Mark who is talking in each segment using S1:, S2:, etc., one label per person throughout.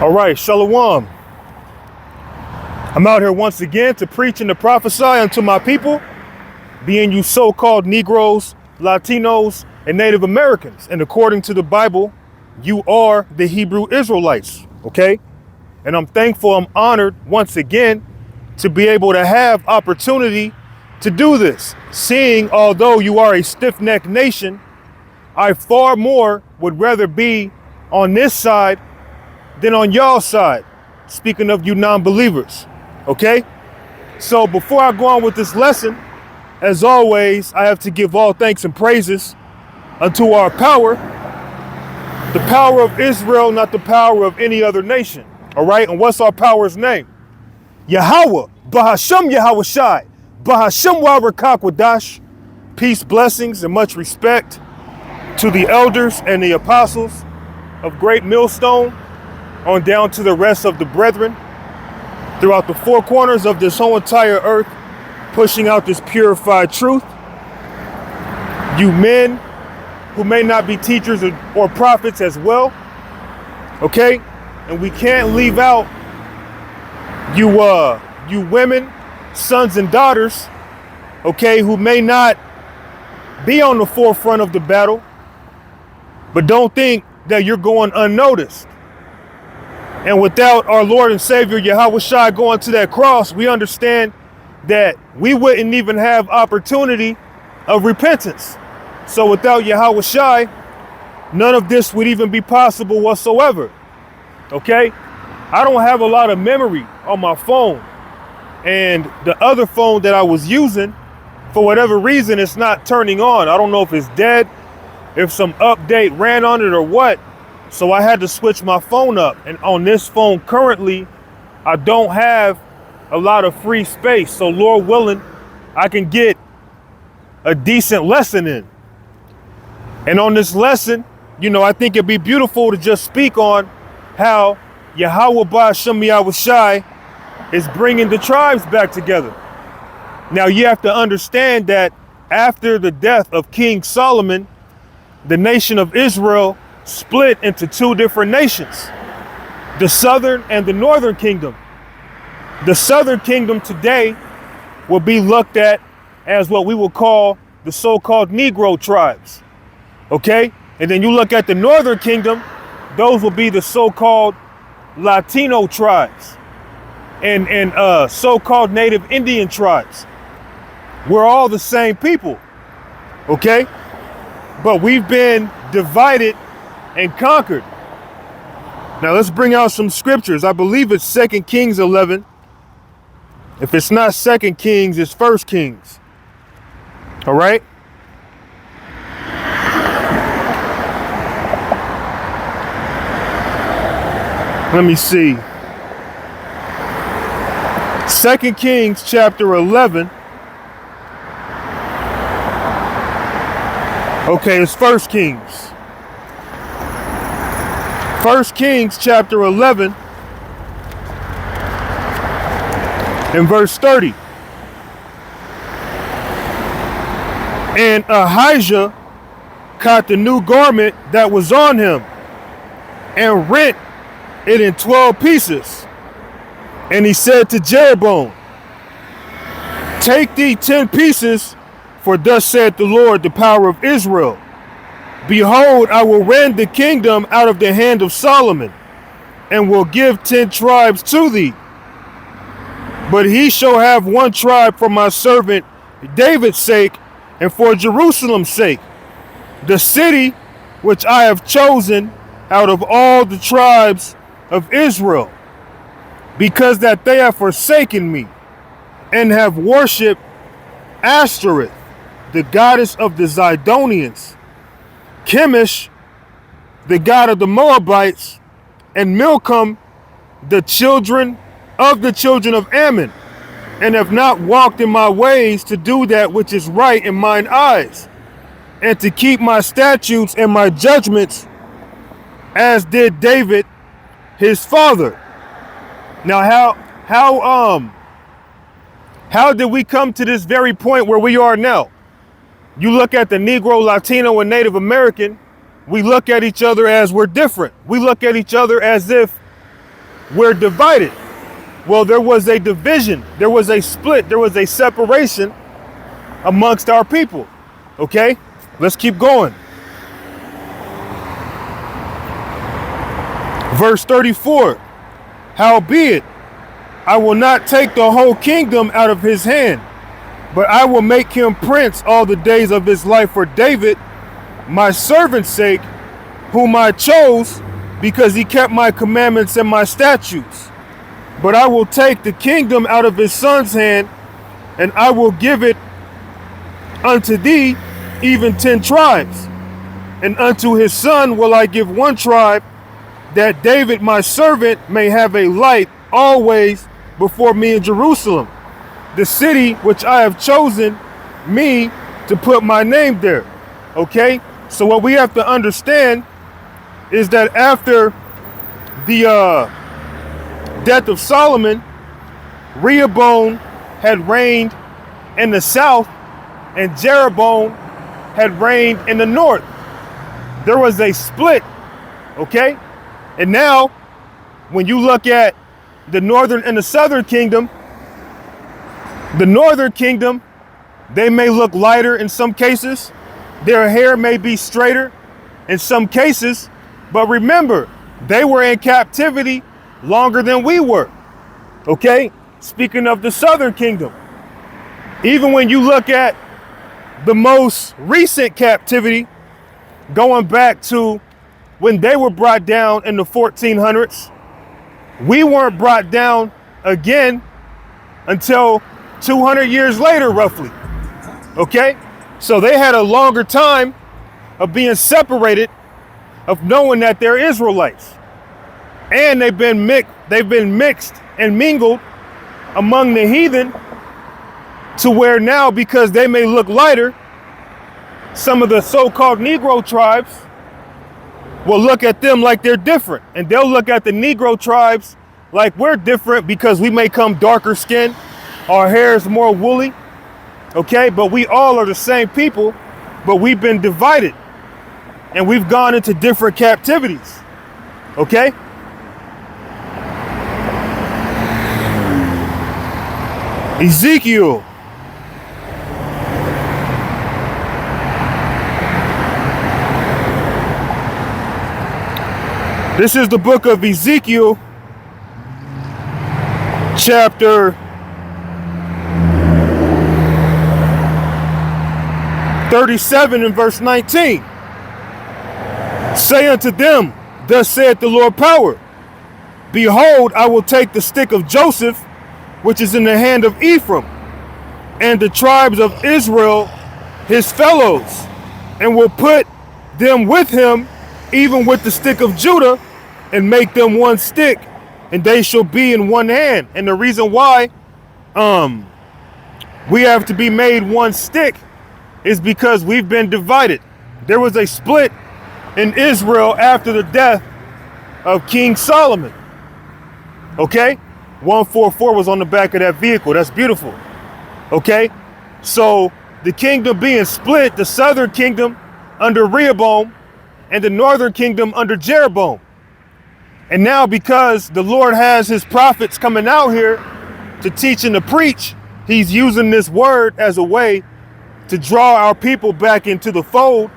S1: All right, Shalom. I'm out here once again to preach and to prophesy unto my people, being you so-called Negroes, Latinos, and Native Americans. And according to the Bible, you are the Hebrew Israelites, okay? And I'm thankful, I'm honored once again to be able to have opportunity to do this. Seeing, although you are a stiff-necked nation, I far more would rather be on this side than on y'all side. Speaking of you non-believers, okay? So before I go on with this lesson, as always, I have to give all thanks and praises unto our power, the power of Israel, not the power of any other nation, all right? And what's our power's name? Yahweh, Bahashem Yahweh Shai, Bahashem Warakwadash. Peace, blessings, and much respect to the elders and the apostles of Great Millstone, on down to the rest of the brethren throughout the four corners of this whole entire earth, pushing out this purified truth. You men who may not be teachers or prophets as well, okay? And we can't leave out you women, sons and daughters, okay, who may not be on the forefront of the battle, but don't think that you're going unnoticed. And without our Lord and Savior Yahweh Shai going to that cross, we understand that we wouldn't even have opportunity of repentance. So without Yahweh Shai, none of this would even be possible whatsoever. Okay? I don't have a lot of memory on my phone. And the other phone that I was using, for whatever reason, it's not turning on. I don't know if it's dead, if some update ran on it or what. So I had to switch my phone up. And on this phone currently, I don't have a lot of free space. So Lord willing, I can get a decent lesson in. And on this lesson, you know, I think it'd be beautiful to just speak on how Yahweh Ba'ashem Yahweh Shai is bringing the tribes back together. Now you have to understand that after the death of King Solomon, the nation of Israel split into two different nations, the southern and the northern kingdom. The southern kingdom today will be looked at as what we will call the so-called Negro tribes, okay? And then you look at the northern kingdom, those will be the so-called Latino tribes and so-called Native Indian tribes. We're all the same people, okay? But we've been divided and conquered. Now let's bring out some scriptures. I believe it's 2 Kings 11. If it's not 2 Kings, it's 1 Kings. All right? Let me see. 2 Kings chapter 11. Okay, it's 1 Kings. 1 Kings chapter 11 and verse 30. And Ahijah caught the new garment that was on him and rent it in 12 pieces. And he said to Jeroboam, take thee 10 pieces, for thus saith the Lord, the power of Israel. Behold, I will rend the kingdom out of the hand of Solomon, and will give 10 tribes to thee. But he shall have one tribe for my servant David's sake, and for Jerusalem's sake, the city which I have chosen out of all the tribes of Israel, because that they have forsaken me, and have worshipped Ashtoreth, the goddess of the Zidonians, Chemish, the god of the Moabites, and Milcom, the children of Ammon, and have not walked in my ways to do that which is right in mine eyes, and to keep my statutes and my judgments, as did David his father. Now how did we come to this very point where we are now? You look at the Negro, Latino, and Native American, we look at each other as we're different. We look at each other as if we're divided. Well, there was a division, there was a split, there was a separation amongst our people. Okay, let's keep going. Verse 34, howbeit, I will not take the whole kingdom out of his hand, but I will make him prince all the days of his life for David, my servant's sake, whom I chose, because he kept my commandments and my statutes. But I will take the kingdom out of his son's hand, and I will give it unto thee, even 10 tribes. And unto his son will I give 1 tribe, that David my servant may have a light always before me in Jerusalem, the city which I have chosen me to put my name there. Okay, so what we have to understand is that after the death of Solomon, Rehoboam had reigned in the south and Jeroboam had reigned in the north. There was a split, okay? And now, when you look at the northern and the southern kingdom, the northern kingdom, they may look lighter in some cases. Their hair may be straighter in some cases. But remember, they were in captivity longer than we were. Okay? Speaking of the southern kingdom, even when you look at the most recent captivity, going back to when they were brought down in the 1400s, we weren't brought down again until 200 years later, roughly. Okay? So they had a longer time of being separated, of knowing that they're Israelites. And they've been mixed and mingled among the heathen, to where now, because they may look lighter, some of the so-called Negro tribes will look at them like they're different. And they'll look at the Negro tribes like we're different because we may come darker skinned, our hair is more woolly. Okay, but we all are the same people, but we've been divided and we've gone into different captivities. Okay? Ezekiel. This is the book of Ezekiel, chapter 37 and verse 19. Say unto them, thus saith the Lord power, behold, I will take the stick of Joseph, which is in the hand of Ephraim, and the tribes of Israel, his fellows, and will put them with him, even with the stick of Judah, and make them one stick, and they shall be in one hand. And the reason why we have to be made one stick is because we've been divided. There was a split in Israel after the death of King Solomon. Okay? 144 was on the back of that vehicle. That's beautiful. Okay? So the kingdom being split, the southern kingdom under Rehoboam and the northern kingdom under Jeroboam. And now, because the Lord has his prophets coming out here to teach and to preach, he's using this word as a way to draw our people back into the fold,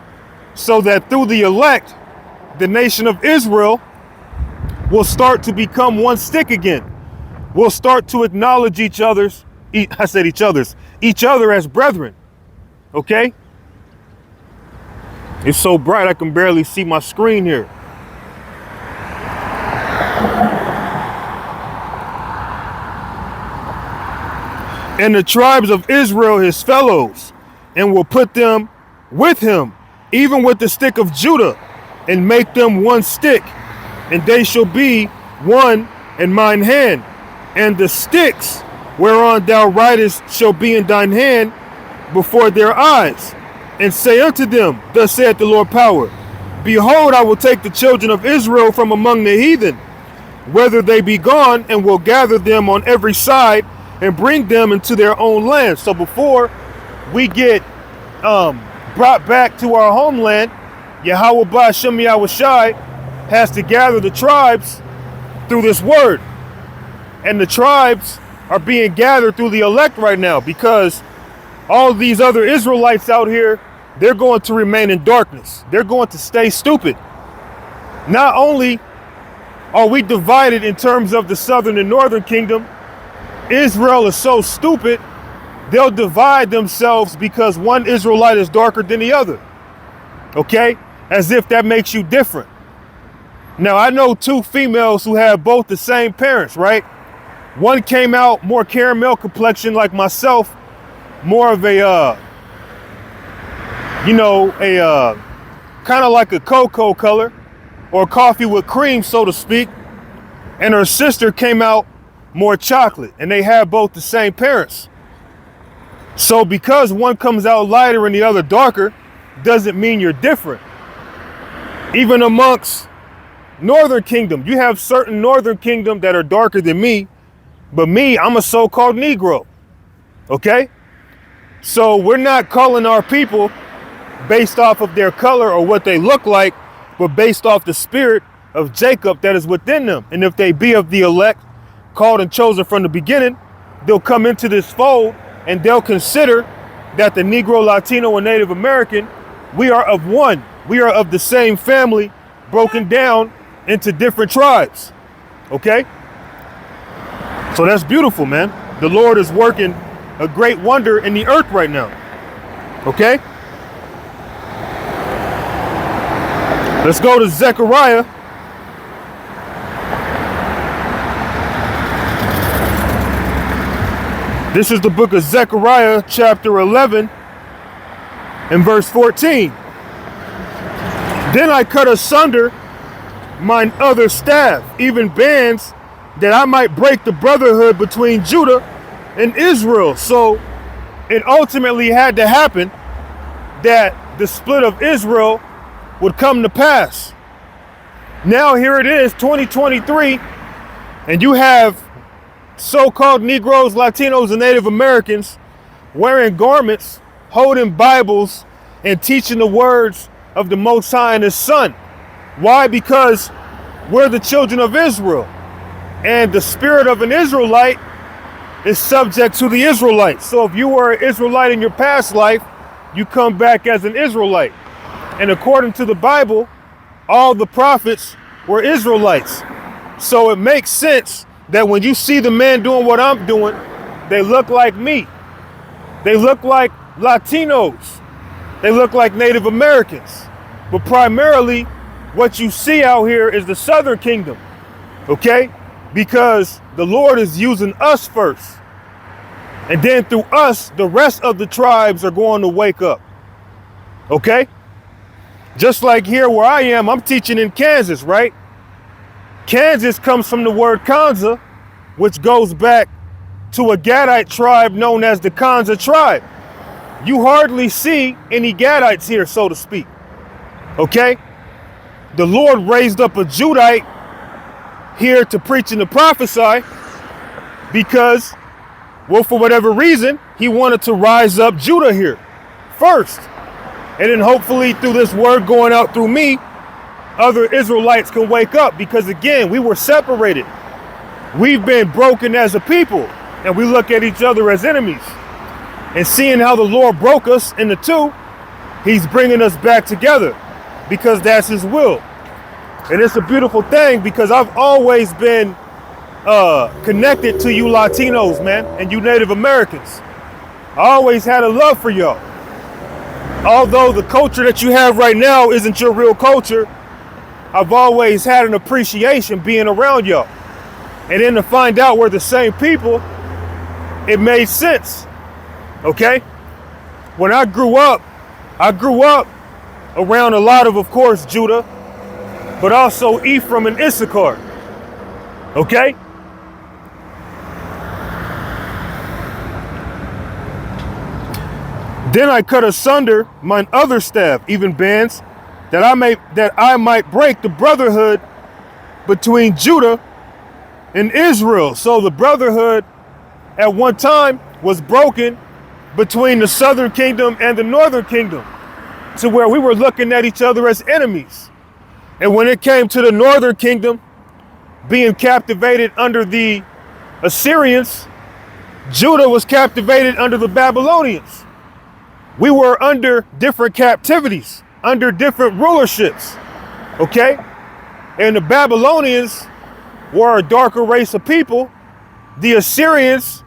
S1: so that through the elect, the nation of Israel will start to become one stick again. We'll start to acknowledge each other as brethren. Okay? It's so bright I can barely see my screen here. And the tribes of Israel, his fellows, and will put them with him, even with the stick of Judah, and make them one stick, and they shall be one in mine hand. And the sticks whereon thou writest shall be in thine hand before their eyes. And say unto them, thus saith the Lord power, behold, I will take the children of Israel from among the heathen, whether they be gone, and will gather them on every side, and bring them into their own land. So before we get brought back to our homeland, Yahweh Ba'Shem Yahushai has to gather the tribes through this word. And the tribes are being gathered through the elect right now, because all these other Israelites out here, they're going to remain in darkness. They're going to stay stupid. Not only are we divided in terms of the southern and northern kingdom, Israel is so stupid, they'll divide themselves because one Israelite is darker than the other. Okay? As if that makes you different. Now, I know two females who have both the same parents, right? One came out more caramel complexion like myself, more of a, kind of like a cocoa color or coffee with cream, so to speak. And her sister came out more chocolate, and they have both the same parents. So because one comes out lighter and the other darker, doesn't mean you're different. Even amongst Northern Kingdom, you have certain Northern Kingdom that are darker than me, but me, I'm a so-called Negro, okay? So we're not calling our people based off of their color or what they look like, but based off the spirit of Jacob that is within them. And if they be of the elect, called and chosen from the beginning, they'll come into this fold and they'll consider that the Negro, Latino, and Native American, we are of one. We are of the same family, broken down into different tribes, okay? So that's beautiful, man. The Lord is working a great wonder in the earth right now, okay? Let's go to Zechariah. This is the book of Zechariah, chapter 11, and verse 14. Then I cut asunder mine other staff, even bands, that I might break the brotherhood between Judah and Israel. So it ultimately had to happen that the split of Israel would come to pass. Now here it is, 2023, and you have so-called Negroes, Latinos, and Native Americans wearing garments, holding Bibles, and teaching the words of the Most High and His Son. Why? Because we're the children of Israel, and the spirit of an Israelite is subject to the Israelites. So if you were an Israelite in your past life, you come back as an Israelite. And according to the Bible, all the prophets were Israelites. So it makes sense that when you see the man doing what I'm doing, they look like me. They look like Latinos. They look like Native Americans. But primarily, what you see out here is the Southern Kingdom, okay? Because the Lord is using us first. And then through us, the rest of the tribes are going to wake up, okay? Just like here where I am, I'm teaching in Kansas, right? Kansas comes from the word Kanza, which goes back to a Gadite tribe known as the Kanza tribe. You hardly see any Gadites here, so to speak, okay? The Lord raised up a Judite here to preach and to prophesy because, well, for whatever reason, he wanted to rise up Judah here first. And then hopefully through this word going out through me, other Israelites can wake up, because again, we were separated. We've been broken as a people, and we look at each other as enemies. And seeing how the Lord broke us into two, He's bringing us back together because that's His will. And it's a beautiful thing, because I've always been connected to you Latinos, man, and you Native Americans. I always had a love for y'all. Although the culture that you have right now isn't your real culture, I've always had an appreciation being around y'all. And then to find out we're the same people, it made sense, okay? When I grew up around a lot of course, Judah, but also Ephraim and Issachar, okay? Then I cut asunder mine other staff, even bands, that I might break the brotherhood between Judah and Israel. So the brotherhood at one time was broken between the Southern Kingdom and the Northern Kingdom, to where we were looking at each other as enemies. And when it came to the Northern Kingdom, being captivated under the Assyrians, Judah was captivated under the Babylonians. We were under different captivities, under different rulerships, okay? And the Babylonians were a darker race of people. The Assyrians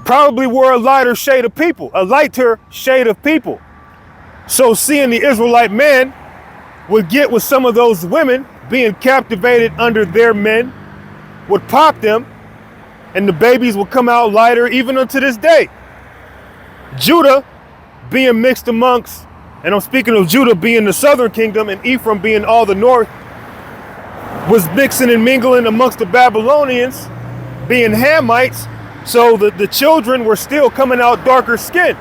S1: probably were a lighter shade of people, a lighter shade of people. So seeing the Israelite man would get with some of those women being captivated under their men, would pop them, and the babies would come out lighter even unto this day. Judah being mixed amongst, and I'm speaking of Judah being the southern kingdom and Ephraim being all the north, was mixing and mingling amongst the Babylonians, being Hamites, so the children were still coming out darker skinned.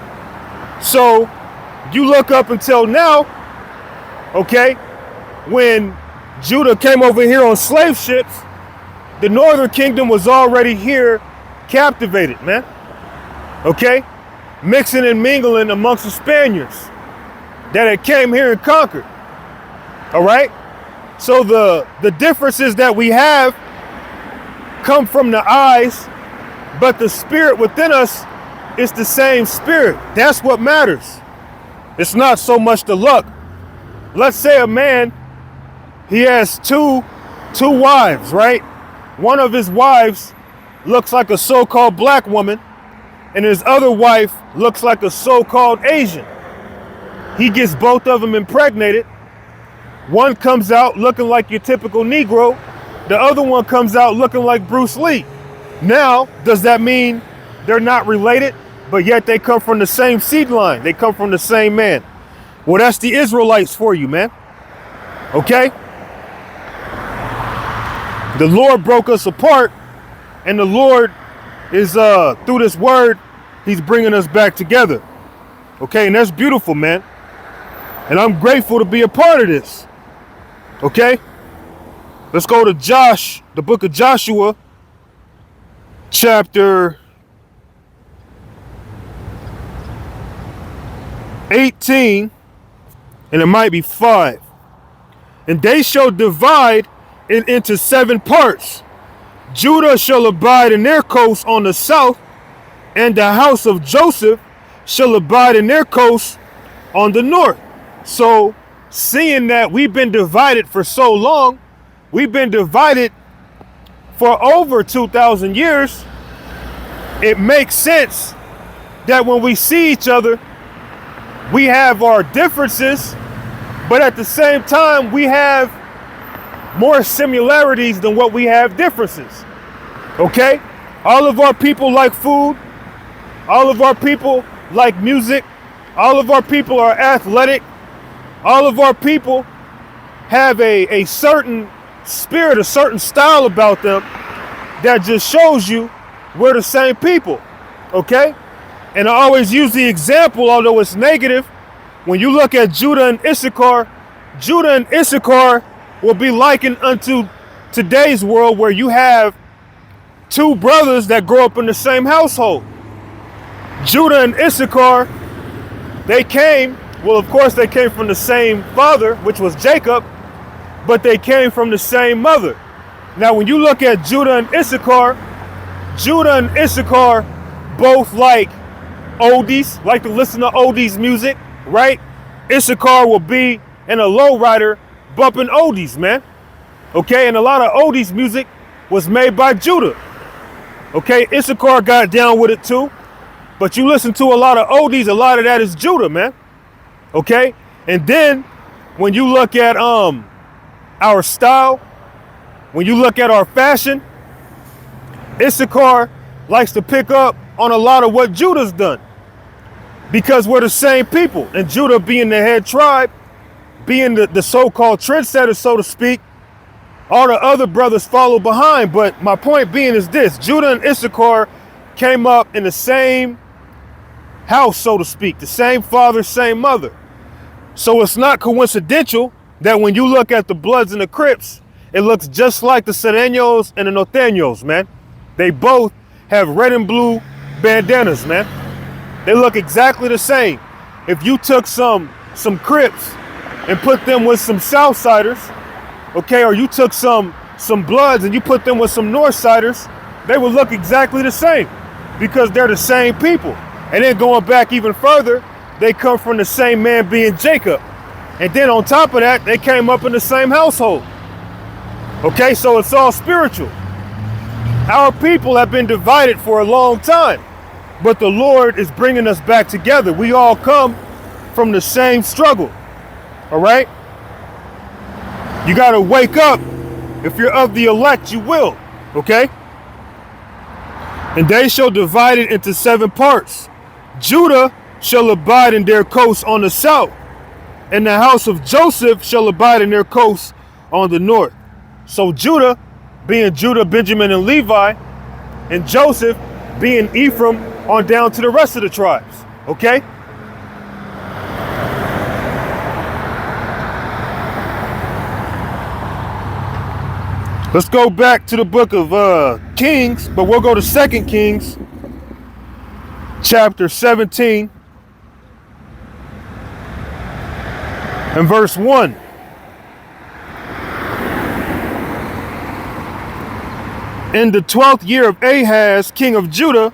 S1: So you look up until now, okay, when Judah came over here on slave ships, the northern kingdom was already here captivated, man, okay, mixing and mingling amongst the Spaniards that had came here and conquered, all right? So the differences that we have come from the eyes, but the spirit within us is the same spirit. That's what matters. It's not so much the luck. Let's say a man, he has two wives, right? One of his wives looks like a so-called black woman, and his other wife looks like a so-called Asian. He gets both of them impregnated. One comes out looking like your typical Negro. The other one comes out looking like Bruce Lee. Now, does that mean they're not related, but yet they come from the same seed line? They come from the same man. Well, that's the Israelites for you, man. Okay? The Lord broke us apart, and the Lord is, through this word, he's bringing us back together. Okay, and that's beautiful, man. And I'm grateful to be a part of this. Okay? Let's go to the book of Joshua, chapter 18, and it might be 5. And they shall divide it into 7 parts. Judah shall abide in their coast on the south, and the house of Joseph shall abide in their coast on the north. So, seeing that we've been divided for so long, we've been divided for over 2,000 years, it makes sense that when we see each other, we have our differences, but at the same time, we have more similarities than what we have differences. Okay? All of our people like food. All of our people like music. All of our people are athletic. All of our people have a certain spirit, a certain style about them that just shows you we're the same people. Okay? And I always use the example, although it's negative, when you look at Judah and Issachar will be likened unto today's world where you have two brothers that grow up in the same household. Judah and Issachar, they came from the same father, which was Jacob, but they came from the same mother. Now, when you look at Judah and Issachar both like oldies, like to listen to oldies music, right? Issachar will be in a lowrider bumping oldies, man. Okay, and a lot of oldies music was made by Judah. Okay, Issachar got down with it too, but you listen to a lot of oldies, a lot of that is Judah, man. Okay, and then when you look at our style, when you look at our fashion, Issachar likes to pick up on a lot of what Judah's done, because we're the same people, and Judah being the head tribe, being the so-called trendsetter, so to speak, all the other brothers follow behind. But my point being is this: Judah and Issachar came up in the same house, so to speak, the same father, same mother. So it's not coincidental that when you look at the Bloods and the Crips, it looks just like the Sereños and the Norteños, man. They both have red and blue bandanas, man. They look exactly the same. If you took some Crips and put them with some Southsiders, okay, or you took some some Bloods and you put them with some Northsiders, they would look exactly the same because they're the same people. And then going back even further, they come from the same man being Jacob. And then on top of that, they came up in the same household. Okay, so it's all spiritual. Our people have been divided for a long time, but the Lord is bringing us back together. We all come from the same struggle. All right? You got to wake up. If you're of the elect, you will. Okay? And they shall divide it into 7 parts. Judah shall abide in their coasts on the south, and the house of Joseph shall abide in their coasts on the north. So Judah being Judah, Benjamin, and Levi, and Joseph being Ephraim on down to the rest of the tribes. Okay? Let's go back to the book of Kings, but we'll go to 2 Kings, chapter 17, and verse 1. In the 12th year of Ahaz, king of Judah,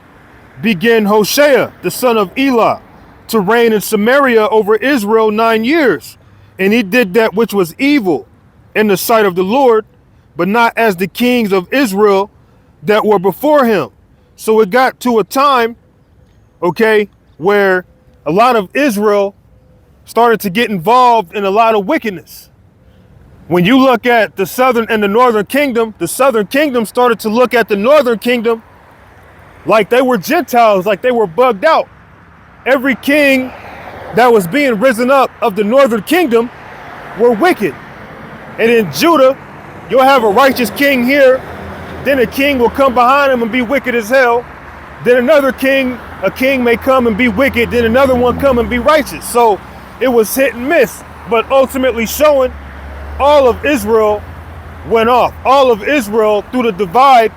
S1: began Hoshea, the son of Elah, to reign in Samaria over Israel 9 years. And he did that which was evil in the sight of the Lord, but not as the kings of Israel that were before him. So it got to a time, okay, where a lot of Israel started to get involved in a lot of wickedness. When you look at the southern and the northern kingdom, the southern kingdom started to look at the northern kingdom like they were Gentiles, like they were bugged out. Every king that was being risen up of the northern kingdom were wicked. And in Judah, you'll have a righteous king here, then a king will come behind him and be wicked as hell. Then another king, a king may come and be wicked, then another one come and be righteous. So it was hit and miss, but ultimately showing all of Israel went off. All of Israel, through the divide,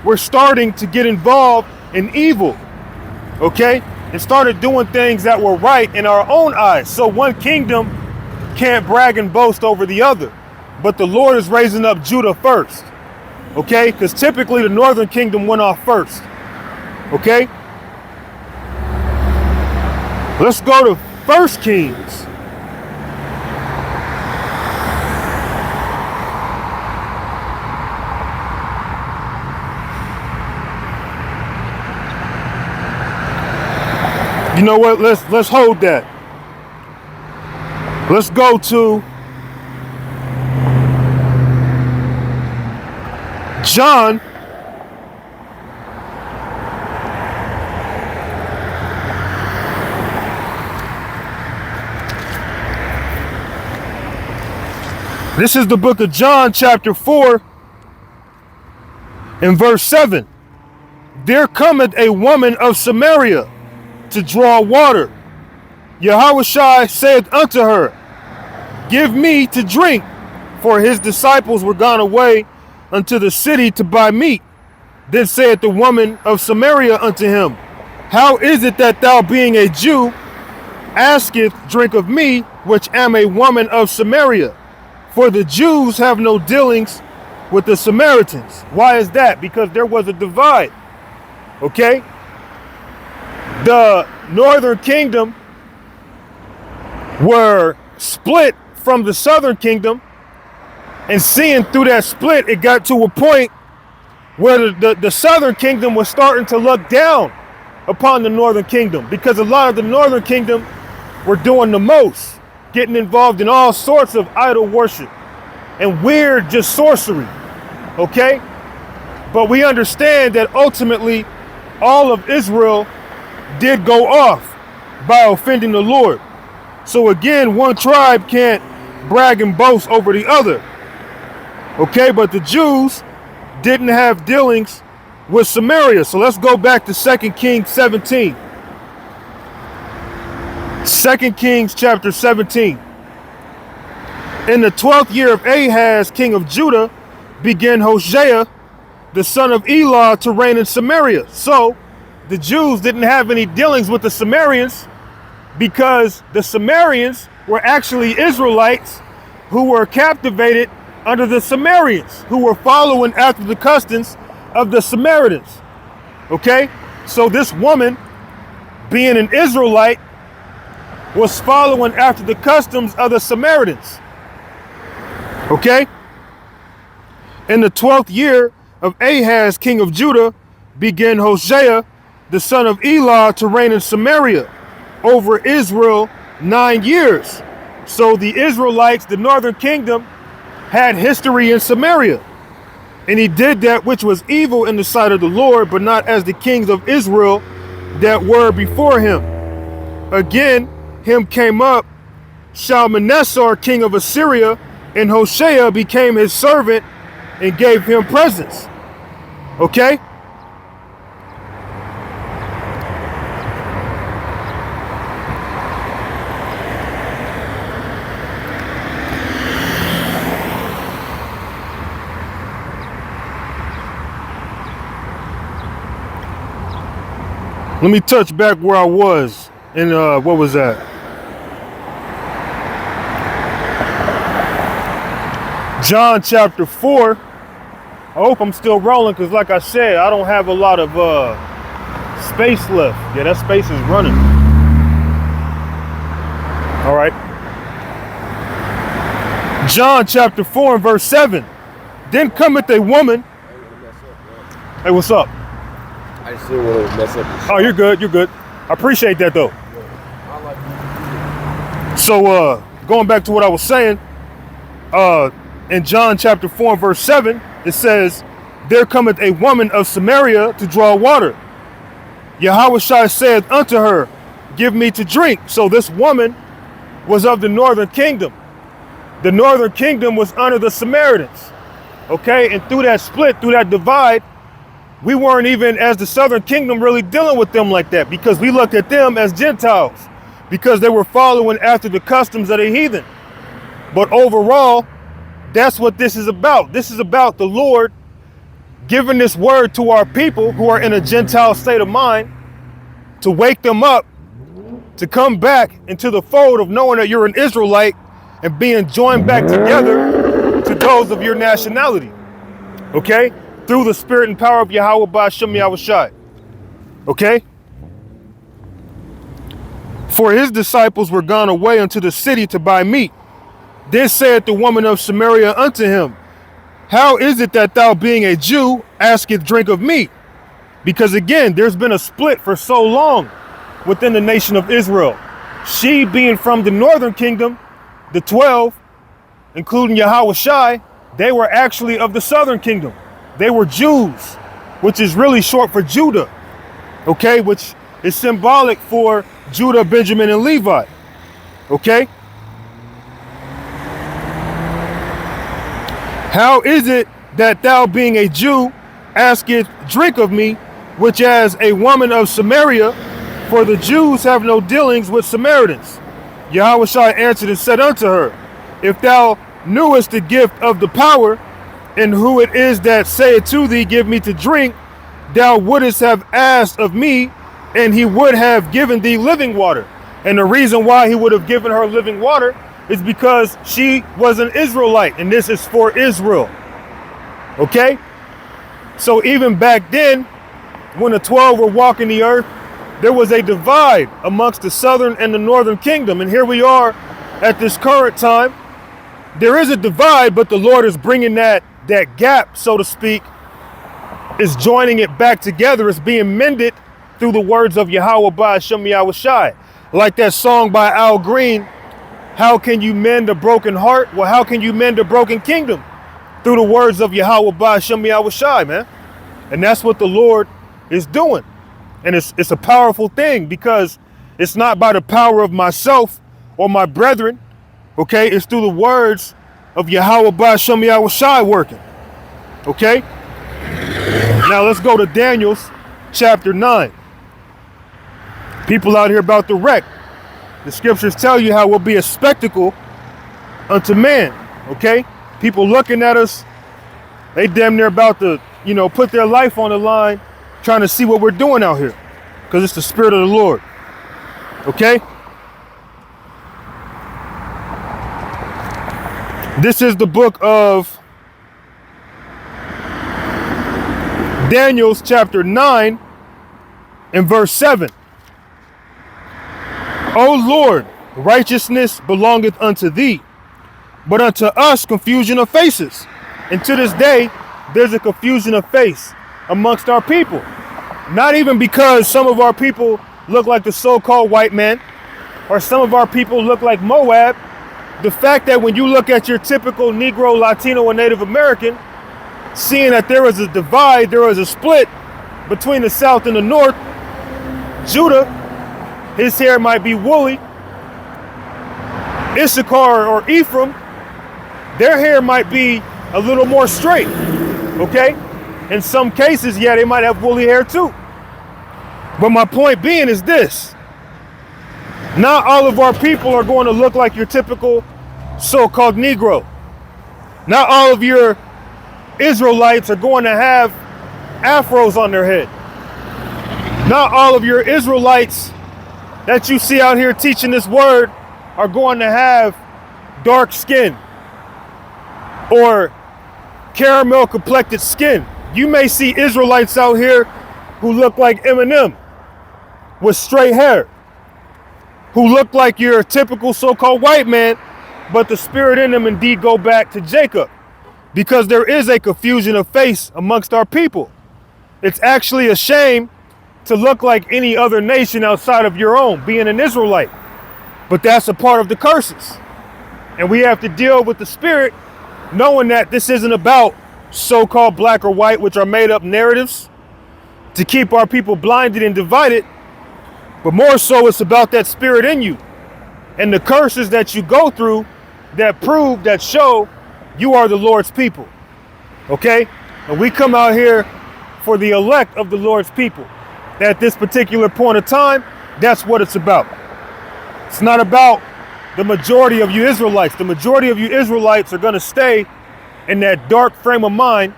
S1: were starting to get involved in evil, okay? And started doing things that were right in our own eyes. So one kingdom can't brag and boast over the other. But the Lord is raising up Judah first, okay? Because typically the northern kingdom went off first, okay? Let's go to 1 Kings. You know what? Let's hold that. Let's go to John This is the book of John, chapter 4, and verse 7. There cometh a woman of Samaria to draw water. Yahushua saith unto her, Give me to drink, for his disciples were gone away unto the city to buy meat. Then saith the woman of Samaria unto him, How is it that thou, being a Jew, asketh drink of me, which am a woman of Samaria? For the Jews have no dealings with the Samaritans. Why is that? Because there was a divide. Okay? The northern kingdom were split from the southern kingdom, and seeing through that split, it got to a point where the southern kingdom was starting to look down upon the northern kingdom, because a lot of the northern kingdom were doing the most, getting involved in all sorts of idol worship and weird just sorcery. Okay? But we understand that ultimately all of Israel did go off by offending the Lord. So again, one tribe can't brag and boast over the other. Okay, but the Jews didn't have dealings with Samaria. So let's go back to 2 Kings 17. 2 Kings chapter 17. In the 12th year of Ahaz, king of Judah, began Hoshea, the son of Elah, to reign in Samaria. So the Jews didn't have any dealings with the Samaritans, because the Samaritans were actually Israelites who were captivated under the Samaritans, who were following after the customs of the Samaritans. Okay? So this woman, being an Israelite, was following after the customs of the Samaritans. Okay? In the 12th year of Ahaz, king of Judah, began Hosea, the son of Elah, to reign in Samaria over Israel 9 years. So the Israelites, the northern kingdom, had history in Samaria. And he did that which was evil in the sight of the Lord, but not as the kings of Israel that were before him. Again, him came up Shalmaneser, king of Assyria, and Hosea became his servant and gave him presents. Okay? Let me touch back where I was in, what was that? John chapter 4. I hope I'm still rolling because like I said, I don't have a lot of space left. Yeah, that space is running. All right. John chapter 4 and verse 7. Then cometh a woman. Hey, what's up?
S2: I just didn't want to mess up.
S1: Oh, you're good. You're good. I appreciate that though. So going back to what I was saying, in John chapter 4 and verse 7, it says, there cometh a woman of Samaria to draw water. Yahushua said unto her, give me to drink. So this woman was of the northern kingdom. The northern kingdom was under the Samaritans. Okay, and through that split, through that divide, we weren't even, as the southern kingdom, really dealing with them like that, because we looked at them as Gentiles, because they were following after the customs of the heathen. But overall, that's what this is about. This is about the Lord giving this word to our people who are in a Gentile state of mind, to wake them up, to come back into the fold of knowing that you're an Israelite and being joined back together to those of your nationality. Okay? Through the spirit and power of Yahweh Ba'ashem Yahushai. Okay? For his disciples were gone away unto the city to buy meat. Then said the woman of Samaria unto him, how is it that thou, being a Jew, askest drink of me? Because again, there's been a split for so long within the nation of Israel. She being from the northern kingdom, the 12, including Yahushai, they were actually of the southern kingdom. They were Jews, which is really short for Judah, okay, which is symbolic for Judah, Benjamin, and Levi, okay? How is it that thou, being a Jew, askest drink of me, which as a woman of Samaria, for the Jews have no dealings with Samaritans? Yahushua answered and said unto her, if thou knewest the gift of the power, and who it is that saith to thee, give me to drink, thou wouldest have asked of me, and he would have given thee living water. And the reason why he would have given her living water is because she was an Israelite, and this is for Israel. Okay? So even back then, when the 12 were walking the earth, there was a divide amongst the southern and the northern kingdom. And here we are at this current time. There is a divide, but the Lord is bringing that gap, so to speak, is joining it back together. It's being mended through the words of Yahweh Ba'ashem Yahushai. Like that song by Al Green, how can you mend a broken heart? Well, how can you mend a broken kingdom? Through the words of Yahweh Ba'ashem Yahushai, man. And that's what the Lord is doing. And it's a powerful thing, because it's not by the power of myself or my brethren, okay? It's through the words of Yahweh Ba'ashem Yahushai working, okay? Now let's go to Daniel's chapter 9. People out here about to wreck. The scriptures tell you how we'll be a spectacle unto man, okay? People looking at us, they damn near about to, put their life on the line trying to see what we're doing out here, because it's the Spirit of the Lord, okay? This is the book of Daniel chapter 9 and verse 7. O Lord, righteousness belongeth unto thee, but unto us confusion of faces. And to this day, there's a confusion of face amongst our people. Not even because some of our people look like the so-called white man, or some of our people look like Moab. The fact that when you look at your typical Negro, Latino, and Native American, seeing that there is a divide, there is a split between the South and the North. Judah, his hair might be woolly. Issachar or Ephraim, their hair might be a little more straight, okay? In some cases, yeah, they might have woolly hair too. But my point being is this. Not all of our people are going to look like your typical so-called Negro. Not all of your Israelites are going to have afros on their head. Not all of your Israelites that you see out here teaching this word are going to have dark skin or caramel complected skin. You may see Israelites out here who look like Eminem with straight hair, who look like your typical so-called white man, but the spirit in them indeed go back to Jacob, because there is a confusion of face amongst our people. It's actually a shame to look like any other nation outside of your own, being an Israelite. But that's a part of the curses. And we have to deal with the spirit, knowing that this isn't about so-called black or white, which are made up narratives to keep our people blinded and divided. But more so, it's about that spirit in you and the curses that you go through that prove, that show you are the Lord's people. Okay? And we come out here for the elect of the Lord's people. At this particular point of time, that's what it's about. It's not about the majority of you Israelites. The majority of you Israelites are going to stay in that dark frame of mind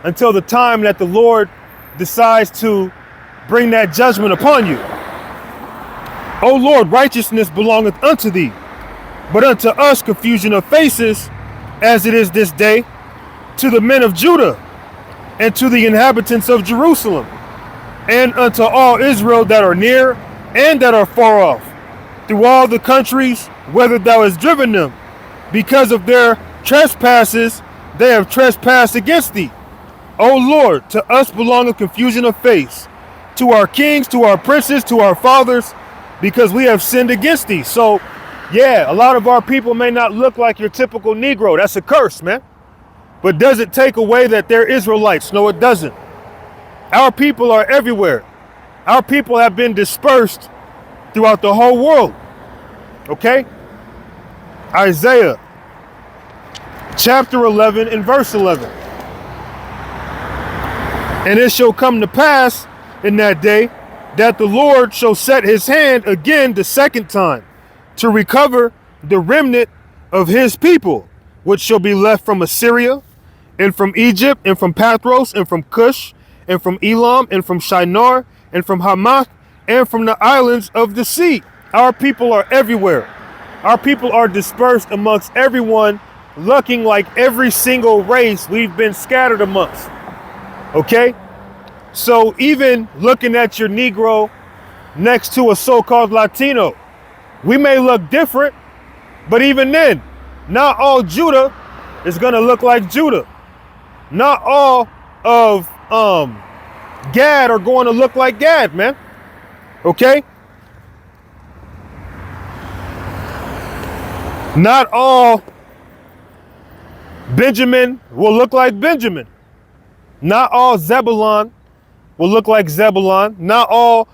S1: until the time that the Lord decides to bring that judgment upon you. O Lord, righteousness belongeth unto thee, but unto us confusion of faces, as it is this day, to the men of Judah, and to the inhabitants of Jerusalem, and unto all Israel that are near and that are far off, through all the countries whither thou hast driven them. Because of their trespasses, they have trespassed against thee. O Lord, to us belongeth confusion of face, to our kings, to our princes, to our fathers, because we have sinned against thee. So, yeah, a lot of our people may not look like your typical Negro. That's a curse, man. But does it take away that they're Israelites? No, it doesn't. Our people are everywhere. Our people have been dispersed throughout the whole world. Okay? Isaiah chapter 11 and verse 11. And it shall come to pass in that day that the Lord shall set his hand again the second time to recover the remnant of his people, which shall be left from Assyria and from Egypt and from Pathros and from Cush and from Elam and from Shinar and from Hamath and from the islands of the sea. Our people are everywhere. Our people are dispersed amongst everyone, looking like every single race we've been scattered amongst. Okay? So even looking at your Negro next to a so-called Latino, we may look different, but even then, not all Judah is going to look like Judah. Not all of Gad are going to look like Gad, man. Okay? Not all Benjamin will look like Benjamin. Not all Zebulon will look like Zebulon. Not all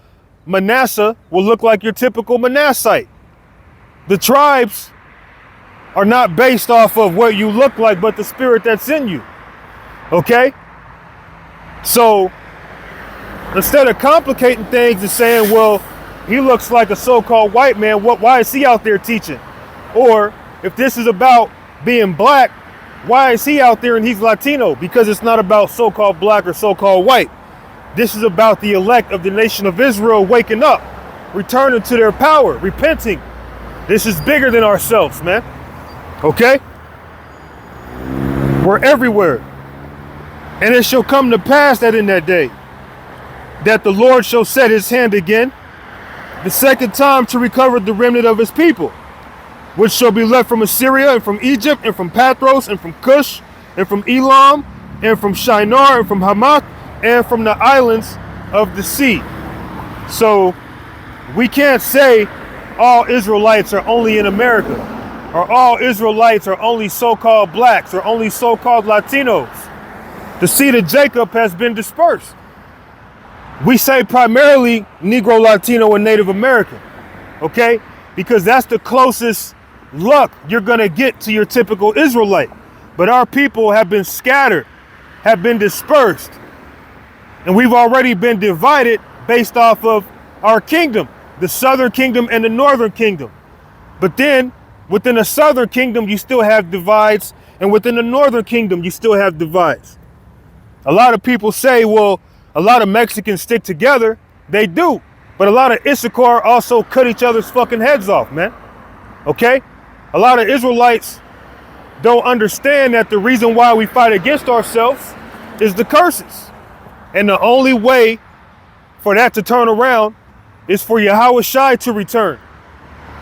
S1: Manasseh will look like your typical Manassite. The tribes are not based off of what you look like, but the spirit that's in you. Okay? So instead of complicating things and saying, well, he looks like a so-called white man, why is he out there teaching? Or if this is about being black, why is he out there and he's Latino? Because it's not about so-called black or so-called white. This is about the elect of the nation of Israel waking up, returning to their power, repenting. This is bigger than ourselves, man. Okay? were everywhere. And it shall come to pass that in that day, that the Lord shall set his hand again, the second time to recover the remnant of his people, which shall be left from Assyria, and from Egypt, and from Pathros, and from Cush, and from Elam, and from Shinar, and from Hamath, and from the islands of the sea. So we can't say all Israelites are only in America, or all Israelites are only so-called blacks, or only so-called Latinos. The seed of Jacob has been dispersed. We say primarily Negro, Latino, and Native American, okay? Because that's the closest luck you're gonna get to your typical Israelite. But our people have been scattered, have been dispersed, and we've already been divided based off of our kingdom, the southern kingdom and the northern kingdom. But then within the southern kingdom, you still have divides, and within the northern kingdom, you still have divides. A lot of people say, well, a lot of Mexicans stick together. They do. But a lot of Issachar also cut each other's fucking heads off, man. Okay? A lot of Israelites don't understand that the reason why we fight against ourselves is the curses. And the only way for that to turn around is for Yahweh Shai to return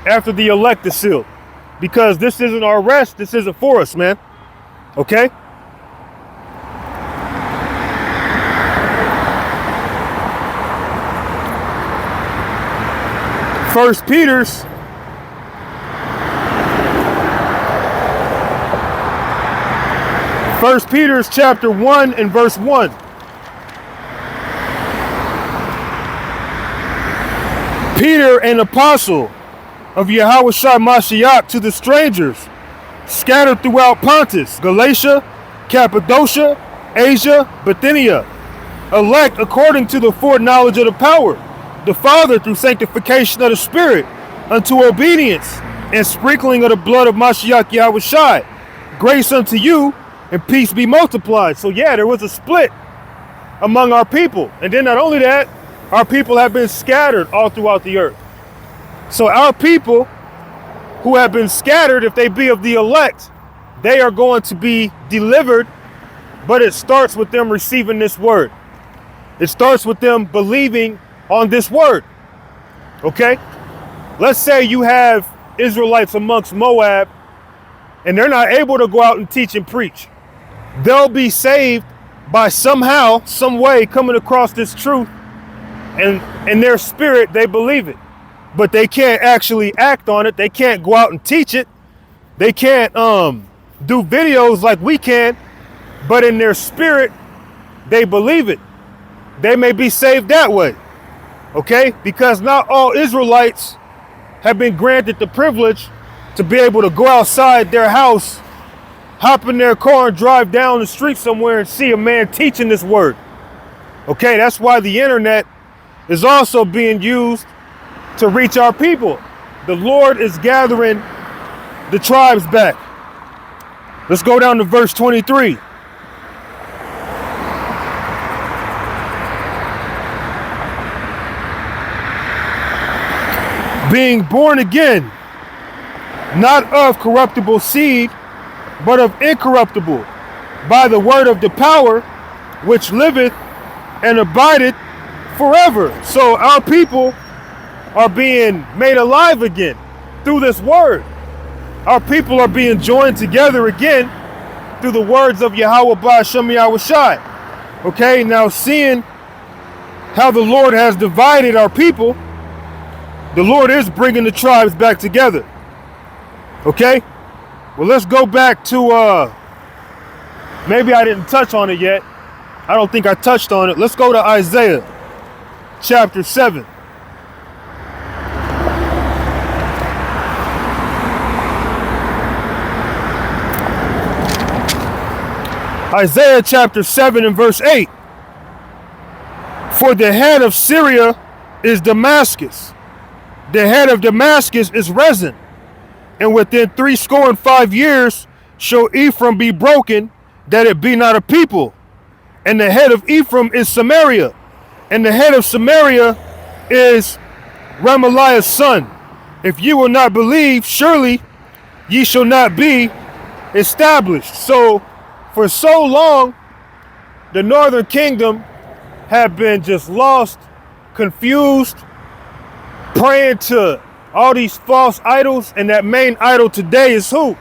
S1: after the elect is sealed. Because this isn't our rest. This isn't for us, man. Okay? First Peter's chapter 1 and verse 1. Peter, an apostle of Yahweh Shai Mashiach, to the strangers scattered throughout Pontus, Galatia, Cappadocia, Asia, Bithynia, elect according to the foreknowledge of the power, the Father, through sanctification of the Spirit, unto obedience and sprinkling of the blood of Mashiach Yahweh Shai. Grace unto you and peace be multiplied. So yeah, there was a split among our people. And then not only that, our people have been scattered all throughout the earth. So our people who have been scattered, if they be of the elect, they are going to be delivered, but it starts with them receiving this word. It starts with them believing on this word. Okay? Let's say you have Israelites amongst Moab and they're not able to go out and teach and preach. They'll be saved by somehow, some way coming across this truth, and in their spirit they believe it. But they can't actually act on it. They can't go out and teach it. They can't do videos like we can, but in their spirit they believe it. They may be saved that way. Okay? Because not all Israelites have been granted the privilege to be able to go outside their house, hop in their car and drive down the street somewhere and see a man teaching this word. Okay? That's why the internet is also being used to reach our people. The Lord is gathering the tribes back. Let's go down to verse 23. Being born again, not of corruptible seed, but of incorruptible, by the word of the power, which liveth and abideth forever. So our people are being made alive again through this word. Our people are being joined together again through the words of Yahweh Ba'ashem Yahweh Shai. Okay, now seeing how the Lord has divided our people, the Lord is bringing the tribes back together. Okay? Well, let's go back to, maybe I didn't touch on it yet. I don't think I touched on it. Let's go to Isaiah chapter 7. Isaiah chapter 7 and verse 8. For the head of Syria is Damascus. The head of Damascus is Rezin. And within 65 years shall Ephraim be broken, that it be not a people. And the head of Ephraim is Samaria. And the head of Samaria is Remaliah's son. If you will not believe, surely ye shall not be established. So For so long, the northern kingdom have been just lost, confused, praying to all these false idols, and that main idol today is who?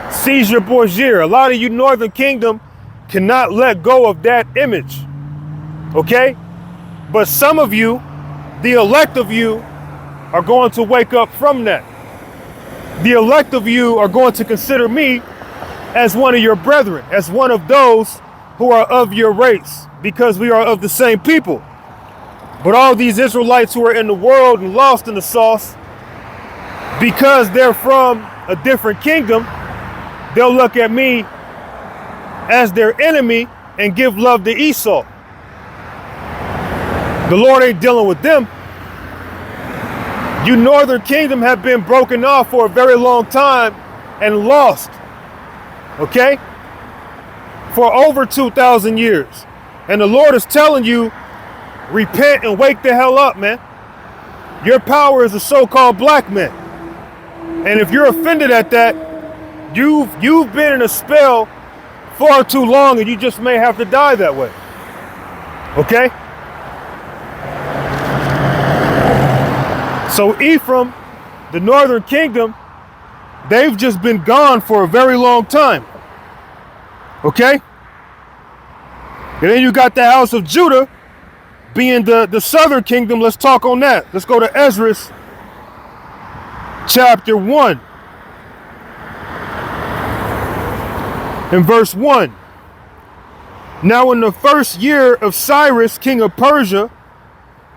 S1: Caesar Borgia. A lot of you northern kingdom cannot let go of that image, okay? But some of you, the elect of you, are going to wake up from that. The elect of you are going to consider me as one of your brethren, as one of those who are of your race, because we are of the same people. But all these Israelites who are in the world and lost in the sauce, because they're from a different kingdom, they'll look at me as their enemy and give love to Esau. The Lord ain't dealing with them. You northern kingdom have been broken off for a very long time and lost, okay? For over 2,000 years. And the Lord is telling you, repent and wake the hell up, man. Your power is a so-called black man. And if you're offended at that, you've been in a spell far too long, and you just may have to die that way. Okay? So Ephraim, the northern kingdom, they've just been gone for a very long time. Okay? And then you got the house of Judah being the southern kingdom. Let's talk on that. Let's go to Ezra chapter 1 and verse 1. Now in the first year of Cyrus, king of Persia,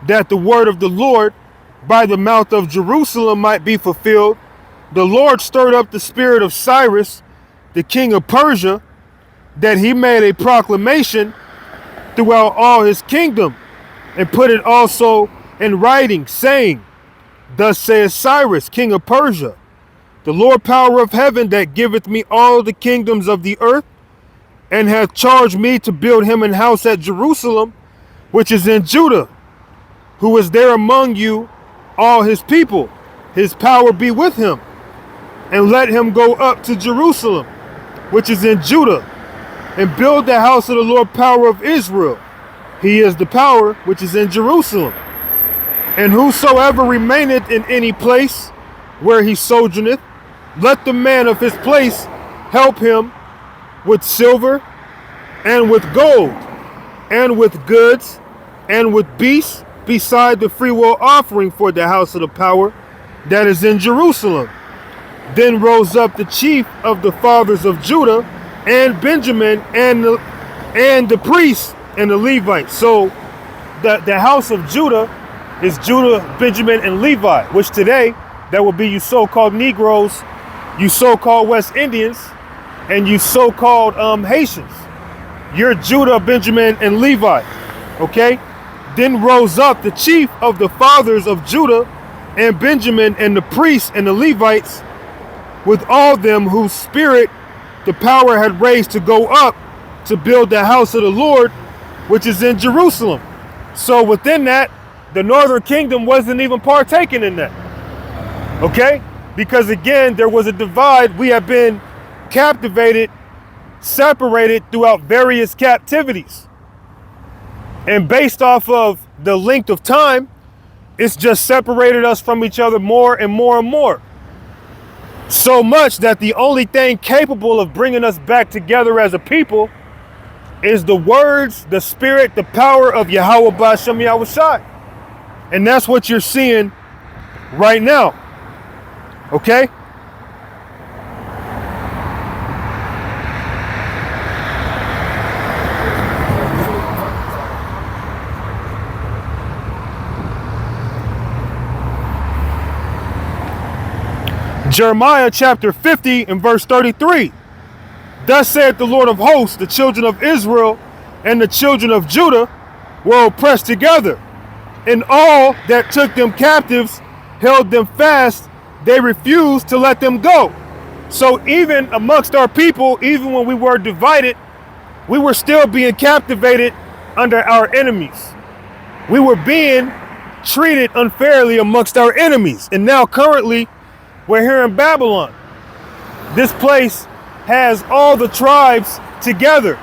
S1: that the word of the Lord by the mouth of Jerusalem might be fulfilled, the Lord stirred up the spirit of Cyrus, the king of Persia, that he made a proclamation throughout all his kingdom, and put it also in writing, saying, Thus saith Cyrus, king of Persia, the Lord power of heaven, that giveth me all the kingdoms of the earth, and hath charged me to build him an house at Jerusalem, which is in Judah, who is there among you, all his people. His power be with him, and let him go up to Jerusalem, which is in Judah, and build the house of the Lord power of Israel. He is the power which is in Jerusalem. And whosoever remaineth in any place where he sojourneth, let the man of his place help him with silver, and with gold, and with goods, and with beasts, beside the freewill offering for the house of the power that is in Jerusalem. Then rose up the chief of the fathers of Judah and Benjamin and the priests and the Levites. So the house of Judah is Judah, Benjamin, and Levi, which today that would be you so-called Negroes, you so-called West Indians, and you so-called Haitians. You're Judah, Benjamin, and Levi. Okay? Then rose up the chief of the fathers of Judah and Benjamin and the priests and the Levites, with all them whose spirit the power had raised to go up to build the house of the Lord, which is in Jerusalem. So within that, the northern kingdom wasn't even partaking in that. Okay? Because again, there was a divide. We have been captivated, separated throughout various captivities. And based off of the length of time, it's just separated us from each other more and more and more. So much that the only thing capable of bringing us back together as a people is the words, the spirit, the power of Yahweh B'Shem Yahushai. And that's what you're seeing right now. Okay? Jeremiah chapter 50 and verse 33. Thus saith the Lord of hosts, the children of Israel and the children of Judah were oppressed together, and all that took them captives held them fast. They refused to let them go. So even amongst our people, even when we were divided, we were still being captivated under our enemies. We were being treated unfairly amongst our enemies. And now currently, we're here in Babylon. This place has all the tribes together,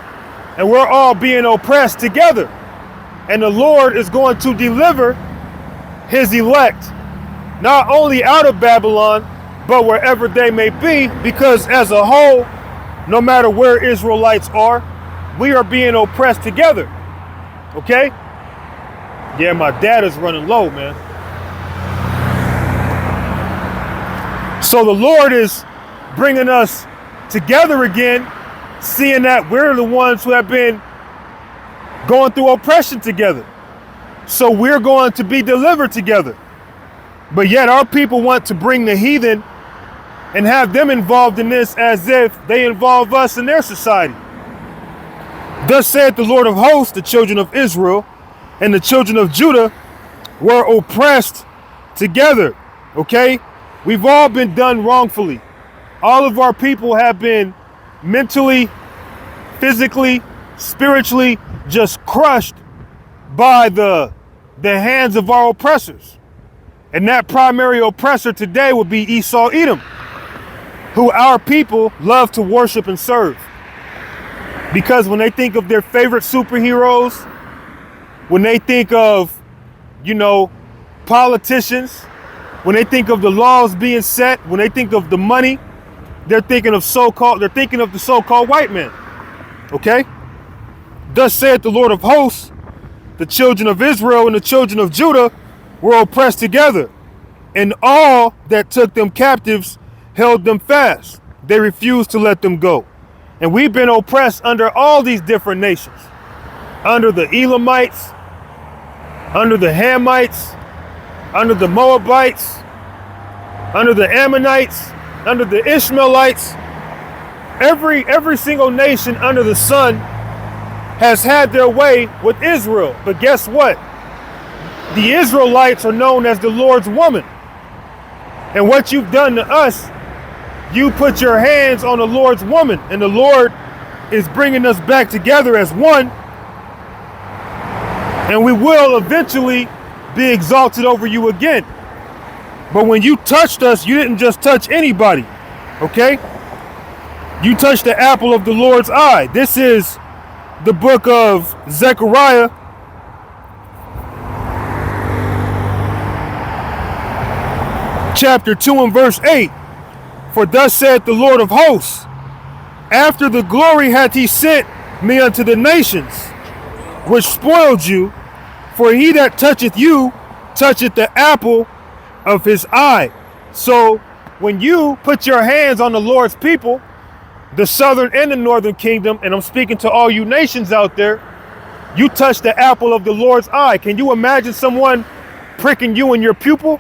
S1: and we're all being oppressed together. And the Lord is going to deliver his elect, not only out of Babylon, but wherever they may be, because as a whole, no matter where Israelites are, we are being oppressed together. Okay? Yeah, my dad is running low, man. So the Lord is bringing us together again, seeing that we're the ones who have been going through oppression together. So we're going to be delivered together. But yet our people want to bring the heathen and have them involved in this as if they involve us in their society. Thus saith the Lord of hosts, the children of Israel and the children of Judah were oppressed together. Okay? We've all been done wrongfully. All of our people have been mentally, physically, spiritually just crushed by the hands of our oppressors. And that primary oppressor today would be Esau Edom, who our people love to worship and serve. Because when they think of their favorite superheroes, when they think of, politicians, when they think of the laws being set, when they think of the money, they're thinking of the so-called white man. Okay? Thus saith the Lord of hosts, the children of Israel and the children of Judah were oppressed together, and all that took them captives held them fast. They refused to let them go. And we've been oppressed under all these different nations. Under the Elamites, under the Hamites, under the Moabites, under the Ammonites, under the Ishmaelites. Every single nation under the sun has had their way with Israel. But guess what? The Israelites are known as the Lord's woman. And what you've done to us, you put your hands on the Lord's woman, and the Lord is bringing us back together as one, and we will eventually be exalted over you again. But when you touched us, you didn't just touch anybody, okay? You touched the apple of the Lord's eye. This is the book of Zechariah, chapter 2 and verse 8. For thus saith the Lord of hosts, after the glory hath he sent me unto the nations, which spoiled you, for he that toucheth you toucheth the apple of his eye. So when you put your hands on the Lord's people, the southern and the northern kingdom, and I'm speaking to all you nations out there, you touch the apple of the Lord's eye. Can you imagine someone pricking you in your pupil?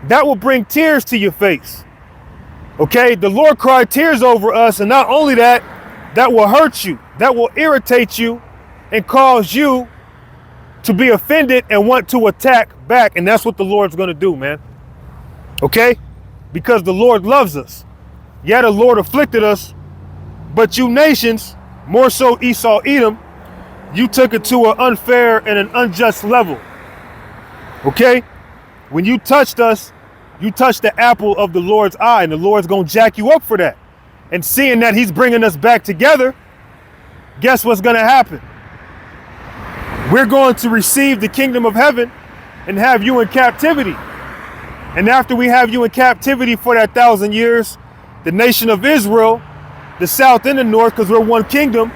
S1: That will bring tears to your face. Okay, the Lord cried tears over us, and not only that, that will hurt you, that will irritate you and cause you to be offended and want to attack back. And that's what the Lord's going to do, man. Okay, because the Lord loves us. Yeah, the Lord afflicted us, but you nations, more so Esau Edom, you took it to an unfair and an unjust level. Okay, when you touched us, you touched the apple of the Lord's eye, and the Lord's going to jack you up for that. And seeing that he's bringing us back together, guess what's going to happen? We're going to receive the kingdom of heaven and have you in captivity. And after we have you in captivity for that 1,000 years, the nation of Israel, the south and the north, because we're one kingdom,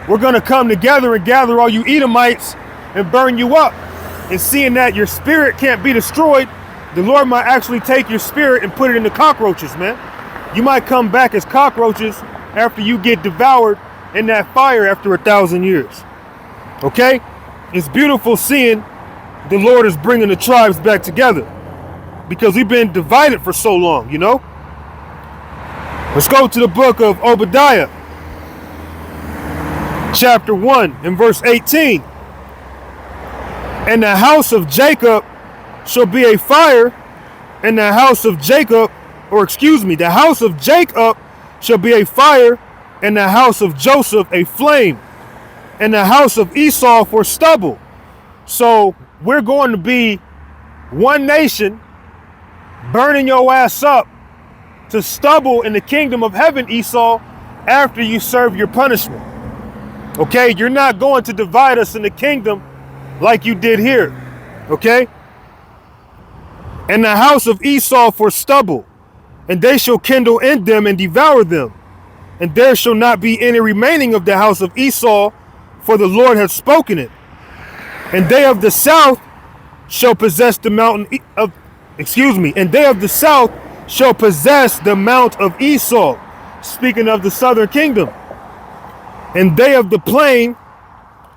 S1: we're going to come together and gather all you Edomites and burn you up. And seeing that your spirit can't be destroyed, the Lord might actually take your spirit and put it in the cockroaches, man. You might come back as cockroaches after you get devoured in that fire after 1,000 years. Okay? It's beautiful seeing the Lord is bringing the tribes back together, because we've been divided for so long, Let's go to the book of Obadiah, chapter 1 and verse 18. And the house of Jacob shall be a fire, and the house of Jacob, the house of Jacob shall be a fire, and the house of Joseph a flame, and the house of Esau for stubble. So we're going to be one nation burning your ass up to stubble in the kingdom of heaven, Esau, after you serve your punishment. Okay, you're not going to divide us in the kingdom like you did here. Okay? And the house of Esau for stubble, and they shall kindle in them and devour them. And there shall not be any remaining of the house of Esau, for the Lord hath spoken it. And they of the south shall possess the mountain of, and they of the south shall possess the mount of Esau, speaking of the southern kingdom. And they of the plain,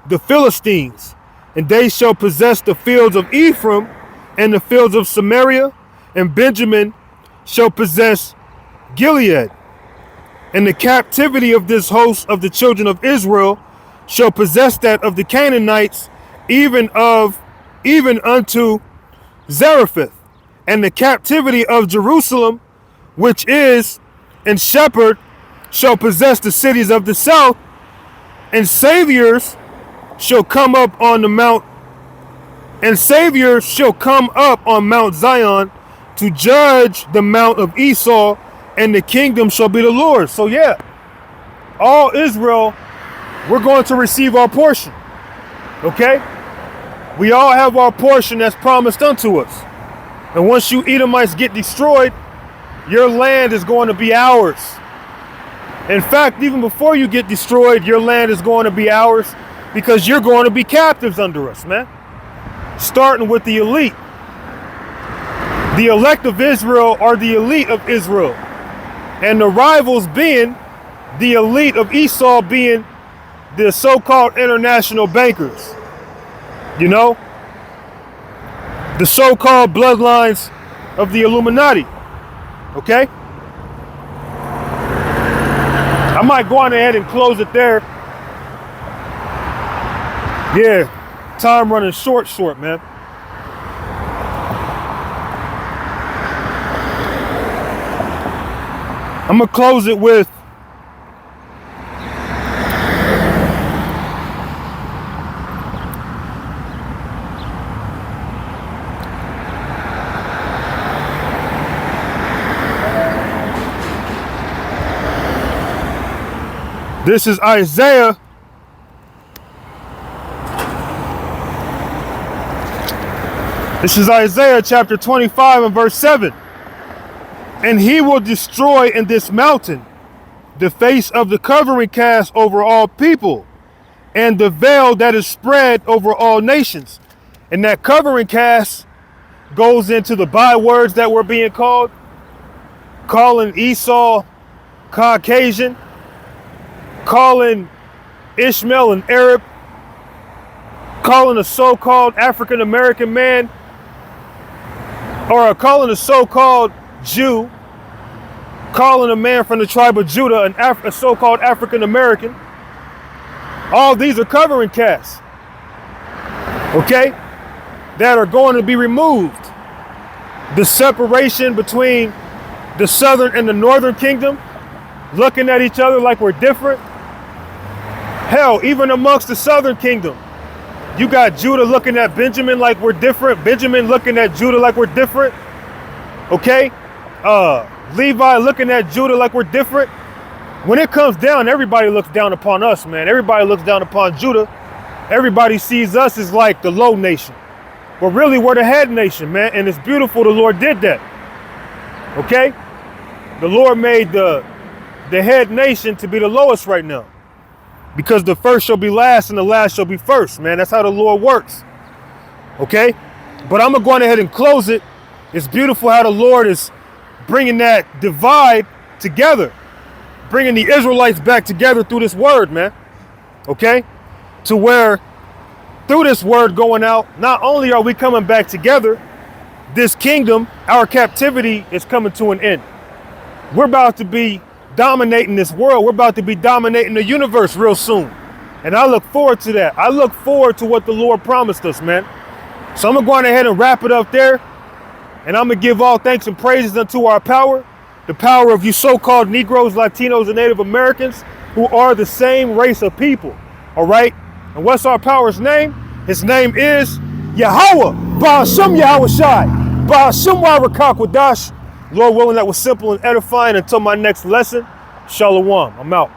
S1: the Philistines, and they shall possess the fields of Ephraim and the fields of Samaria, and Benjamin shall possess Gilead. And the captivity of this host of the children of Israel shall possess that of the Canaanites, even unto Zarephath. And the captivity of Jerusalem, which is in Shepherd, shall possess the cities of the south, and saviors shall come up on the mount, and saviors shall come up on Mount Zion to judge the mount of Esau, and the kingdom shall be the Lord. So yeah, all Israel, we're going to receive our portion. Okay? We all have our portion that's promised unto us. And once you Edomites get destroyed, your land is going to be ours. In fact, even before you get destroyed, your land is going to be ours, because you're going to be captives under us, man. Starting with the elite. The elect of Israel are the elite of Israel. And the rivals being the elite of Esau, being the so-called international bankers. You know? The so-called bloodlines of the Illuminati. Okay? I might go on ahead and close it there. Yeah, time running short, man. I'm going to close it with this is Isaiah chapter 25 and verse 7. And he will destroy in this mountain the face of the covering cast over all people, and the veil that is spread over all nations. And that covering cast goes into the bywords that were being called, calling Esau Caucasian, calling Ishmael an Arab, calling a so-called African American man, or calling a so-called Jew, calling a man from the tribe of Judah a so-called African American. All these are covering casts, okay, that are going to be removed. The separation between the southern and the northern kingdom, looking at each other like we're different. Hell, even amongst the southern kingdom, you got Judah looking at Benjamin like we're different. Benjamin looking at Judah like we're different. Okay? Levi looking at Judah like we're different. When it comes down, everybody looks down upon us, man. Everybody looks down upon Judah. Everybody sees us as like the low nation. But really, we're the head nation, man. And it's beautiful the Lord did that. Okay? The Lord made the head nation to be the lowest right now. Because the first shall be last and the last shall be first, man. That's how the Lord works. Okay? But I'm going to go on ahead and close it. It's beautiful how the Lord is bringing that divide together. Bringing the Israelites back together through this word, man. Okay? To where, through this word going out, not only are we coming back together, this kingdom, our captivity is coming to an end. We're about to be dominating this world. We're about to be dominating the universe real soon. And I look forward to that. I look forward to what the Lord promised us, man. So I'm going to go on ahead and wrap it up there. And I'm going to give all thanks and praises unto our power, the power of you so-called Negroes, Latinos, and Native Americans who are the same race of people. All right? And what's our power's name? His name is Yahweh. Ba'ashem Yahweh Shai. Ba'ashem Warakak Wadash. Lord willing, that was simple and edifying. Until my next lesson, Shalom. I'm out.